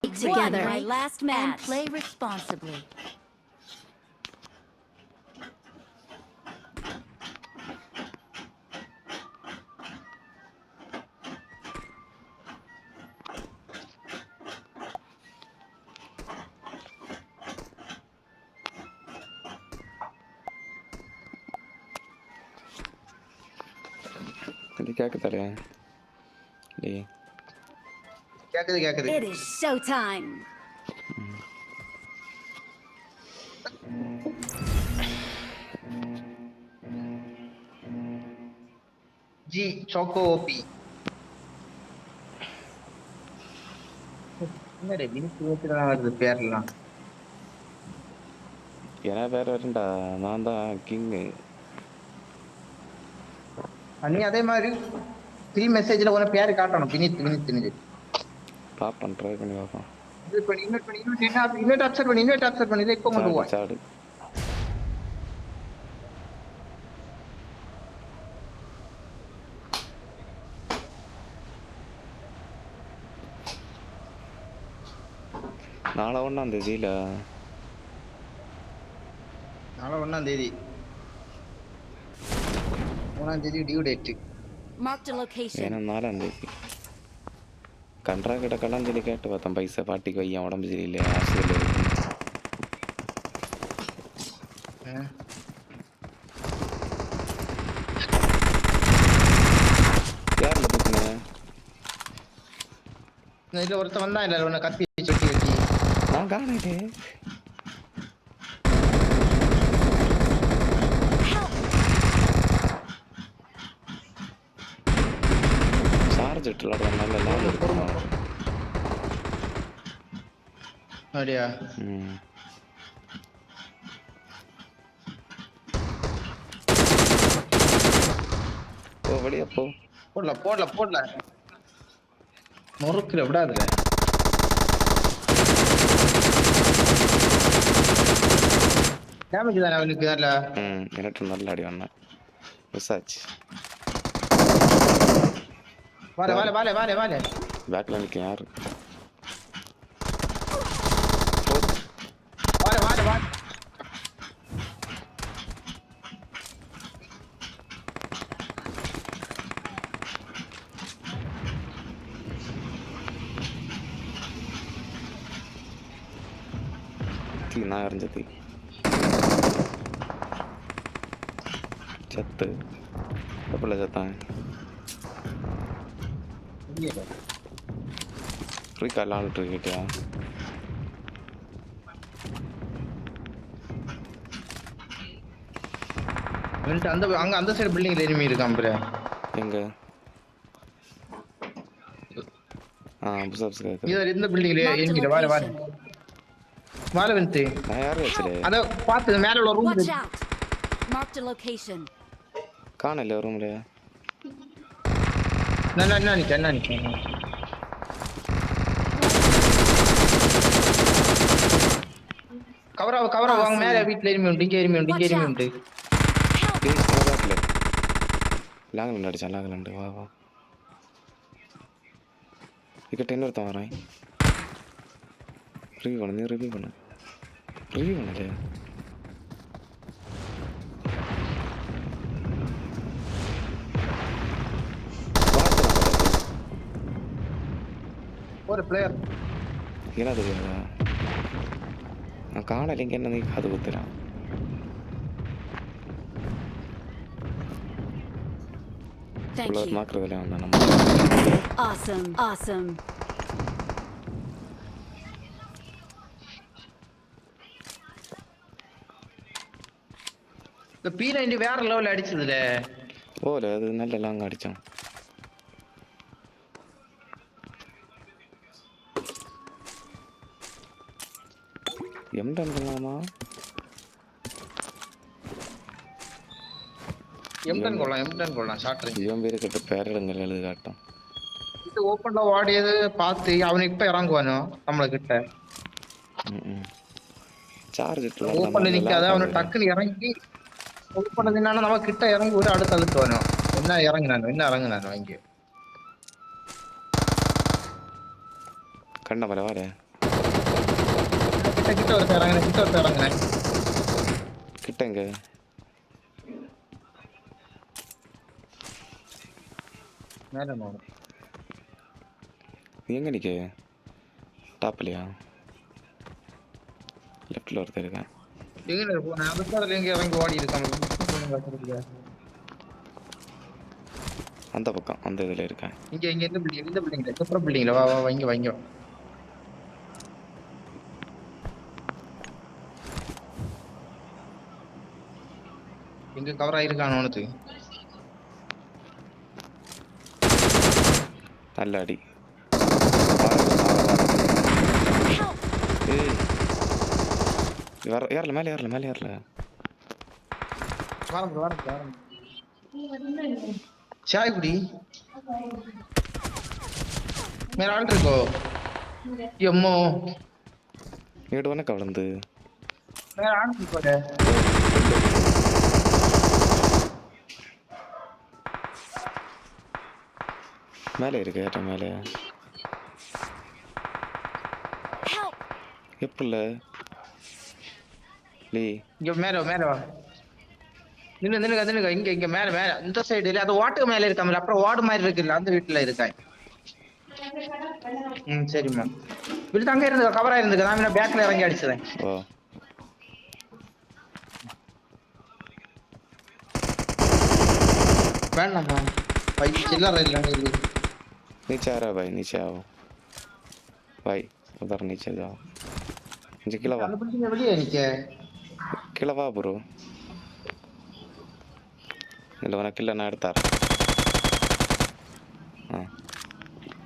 together. My last match. And play responsibly. It is showtime. G Choco OP. என்னடே வினிக்கு ஓட்டுறதா வருது பேர்லாம். ஏன்னா வேற வரண்டா நான் தான் கிங்கு. நீ அதே மாதிரி 3 மெசேஜ்ல ஒரு பேர் காட்டணும் வினித் பாப்பேன் ட்ரை பண்ணி பார்ப்போம். இது பண்ணி இன்வைட் அக்செப்ட் பண்ணி இதை இப்போ கொண்டு வா. சாடு நாளை 1ஆம் தேதியில 1ஆம் தேதி 3ஆம் தேதி due date. Marked a location. ஏன்னா 4ஆம் தேதி கன்றா கிட்ட கலாம் சொல்லி கேட்டு பார்த்தேன். பைசா பாட்டிக்கு வையன் உடம்பு சரியில்லை ஹாஸ்பிட்டல் இருக்கு. யாரில் தூக்குங்க? இதுல ஒருத்தன் வந்தான் இல்ல உன்னை கத்தி சொட்டி வச்சு நான் காணே சார்ஜெட் நல்ல லாபம் இருக்கும். அப்படியா? போ வெளியே போ. போடல முறுக்குல விடாதுல. டேமேஜ் தானே அவனுக்கு நல்ல. எனக்கு நல்ல அடி வந்தேன். மிஸ்ஸாச்சு. வாலே பேக்ல நிக்க யாரு? வாலே நான் எறிஞ்சது சத்து எப்பல சத்தான் ஃப்ரீ கால் ஆள்ட்டு இருக்கிட்டியா? அந்த சைடு பில்டிங்ல எனிமி இருக்கான் ப்ரோ. எங்க? புஷப்ஸ் கேக்குது. இந்த பில்டிங்ல எனிமி வால வந்து நான் யாரை வச்சலே? அத பாத்து மேல உள்ள room Watch out. Marked a location. காணல ரூம்ல. நான் நிக்க. கவரா வாங்க மேல வீட்ல எனிமி உண்டு. இங்க எனிமி உண்டு. லாங்கல அடிச்சான். வா இங்க 10 ஒருத்தன் வரான். ரிவ்யூ பண்ணல. ஒரு பிளேயர் என்ன தெரியாதா? நான் காணல. இங்க என்ன நீ காது குத்துறான்? Thank you. மாக்குறதுல வந்தான் நம்ம. Awesome. இந்த P90 வேற லெவல் அடிச்சதுல. ஓல அது நல்ல லாங் அடிச்சான். எம்டன் பண்ணலாமா? எம்டன் கொள்ளலாம் ஷார்ட் ரேஞ்ச். இவன் பேரு கிட்ட பேரடங்கள் எழுதி காட்டும். இது ஓபன்ல ஓடியது பார்த்து அவன் இப்ப இறங்குவானோ நம்மள கிட்ட. சார்ஜ் ஓபன்ல நிக்காத அவன டக்குன்னு இறங்கி ஓபன்ல நின்னானா நம்ம கிட்ட இறங்கி ஒரு அடுத்து அழுத்துவானோ. என்ன இறங்குனானோ இங்க. கண்ண மலை வாடே கிட்ட ஒரு இறங்குறேன், கிட்ட ஒரு இறங்குறேன். கிட்டங்க மேல போகணும். நீ எங்கே நிற்க டாப்லையா லெஃப்டில் ஒருத்தர் இருக்கேன் எங்க போனேன் அதுக்கு அதில் எங்க இறங்கி ஓடி இருக்காங்க. அந்த பக்கம் அந்த இதில் இருக்கேன் இங்க இங்க இந்த பில்டிங்ல சூப்பர் பில்டிங்ல வா வா வா, இங்க வா இங்க வா. எங்க கவர் ஆயிருக்கானு உனக்கு நல்ல அடி ஏறல மேலே ஏறல மேலே ஏறல சாய் குடி மேல ஆள் இருக்கோ எம்மோ இங்கிட்டு வேணா கவலந்து மேல ஆள் இருக்கோட மேலே இருக்கு ஏற்ற மேலே Help! எப்படில்ல லீ இங்க மேல மேல வா நின்னுங்க இங்க இங்க மேல மேல இந்த சைடு இல்ல அது வாட்டு மேல இருக்காமல அப்புறம் வார்டு மாதிரி இருக்குல்ல அந்த வீட்டுல இருக்காய். சரிம்மா வீட்டு அங்க இருந்து கவரா இருந்துக்கு நான் பேக்ல இறங்கி அடிச்சதேன். ஓ வேண்டாம்மா பை சில்லற இல்ல नीचे आ रहा है भाई नीचे आओ भाई उधर नीचे जाओ नीचे किला அந்த பில்டிங் வெளியே நிக்க வா ப்ரோ இல்லை உனக்கு இல்லை நான் எடுத்தார் ஆ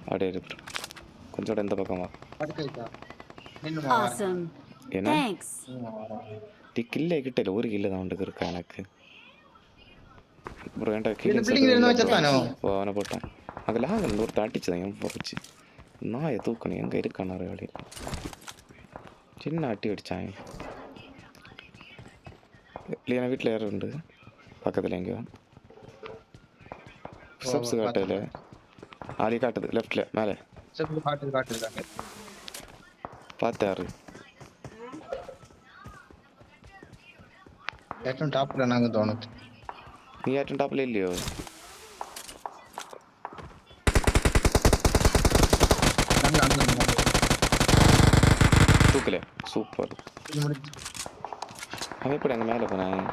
அப்படியே இருக்கு கொஞ்சோட இந்த பக்கம் வா படுக்கைக்கா நின்னுமா Awesome. என்ன Thanks. டி கில்லே கிட்ட இல்லை ஒரு கில்லு தான் உண்டுக்கு இருக்கா எனக்கு ப்ரோ என்கிட்ட இந்த கில்லிங் பில்டிங்ல இருந்து வச்சதானோ ஓ அவனை போட்டான் அதில் ஆகல ஒரு அடிச்சுதான் என் போச்சு நாயை தூக்கணும் எங்கே இருக்கான ஒரு வேலையில் சின்ன அட்டி அடித்தான் இல்லையா வீட்டில் யாரும் உண்டு பக்கத்தில் எங்கேயோ ஸ்டெப்ஸ் காட்டுதில்ல ஆளி காட்டுது லெஃப்டில் மேலே காட்டுது பார்த்து யாரு ஏற்றும் டாப்ல நாங்க தோணுது நீ யார்ட்டும் டாப்பில் இல்லையோ தூக்கல சூப்பர் அவன் எப்படி அங்கே மேலே போனேன்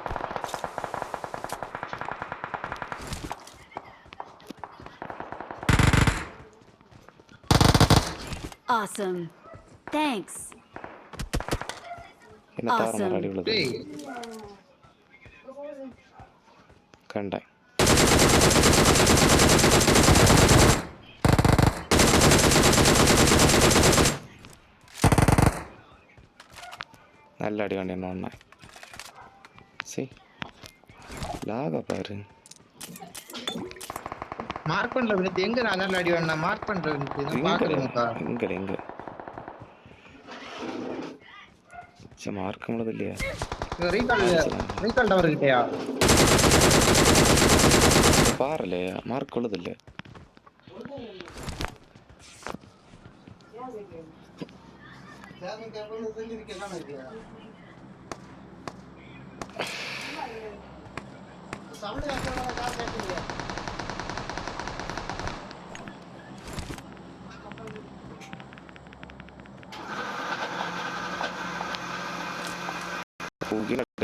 Awesome. Thanks. என்ன தார மாதிரி அடி விழுது கண்டேன் நல்ல அடி வேண்டிய ஒன்று சரி லாக பாரு மார்க் பண்ற வினத்து எங்க நல்ல அடி வேணா மார்க் பண்ற வினத்து பாக்குறேன்க்கா எங்க சரி மார்க் உள்ளது இல்லையா ரீகால் டவர் கிட்டயா பாருல மார்க் உள்ளது இல்ல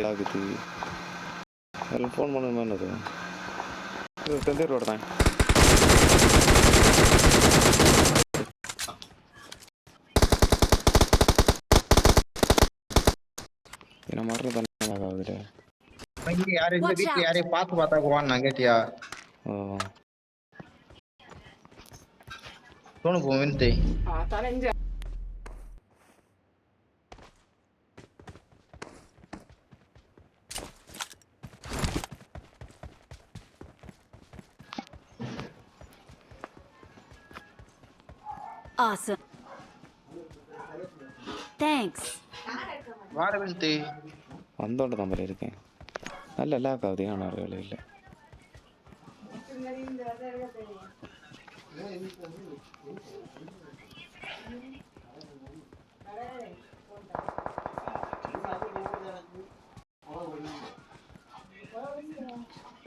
ஆகுது அதில் ஃபோன் பண்ணணுமா என்னது தந்தேர் ரோடு தான் என்ன மரணம் தானே ஆகுதுல யாரும் இந்த வீட்டுல யாரையும் பார்த்து பார்த்தாக்குவான்னு நான் கேட்டியா ஓ தோணு போ வினத்தை Awesome. Thanks. வார வினத்தை வந்தோண்டு தான் மாதிரி இருக்கேன் நல்ல லாக் ஆகுது ஏன் ஒரு வேலை இல்லை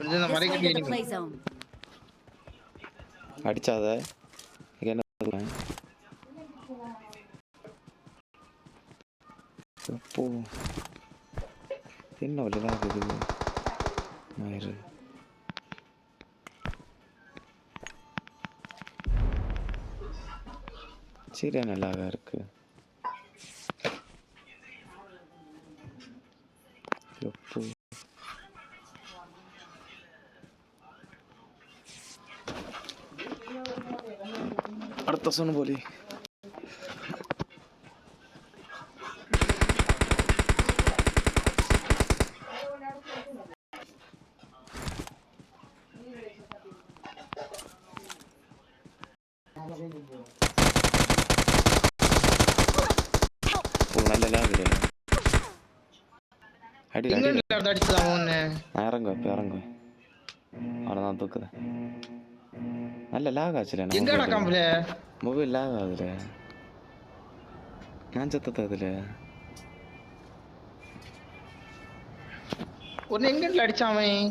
கொஞ்சம் இந்த This மலைக்கு way to the நீங்க play zone. அடிச்சாத இங்க என்ன பண்ணுவேன்? அப்போ என்ன வழியாக இது மயிறு சரியா நல்லாக இருக்கு. எப்போ அடுத்த சொன்ன போலி ஓ நல்ல லாகுது அடி அடி இங்க அடிச்சுதான் ஒண்ணு. நான் இறங்குவேன் இப்போ இறங்குவேன் அவ்வளோதான் தூக்குதேன். நல்ல லாக் ஆச்சுல எங்கடா கம்பல மொபைல் லாக் ஆகுதுல நான் சத்தத்தை அதில் ஒன்னு எங்க அடிச்சான் அவன்?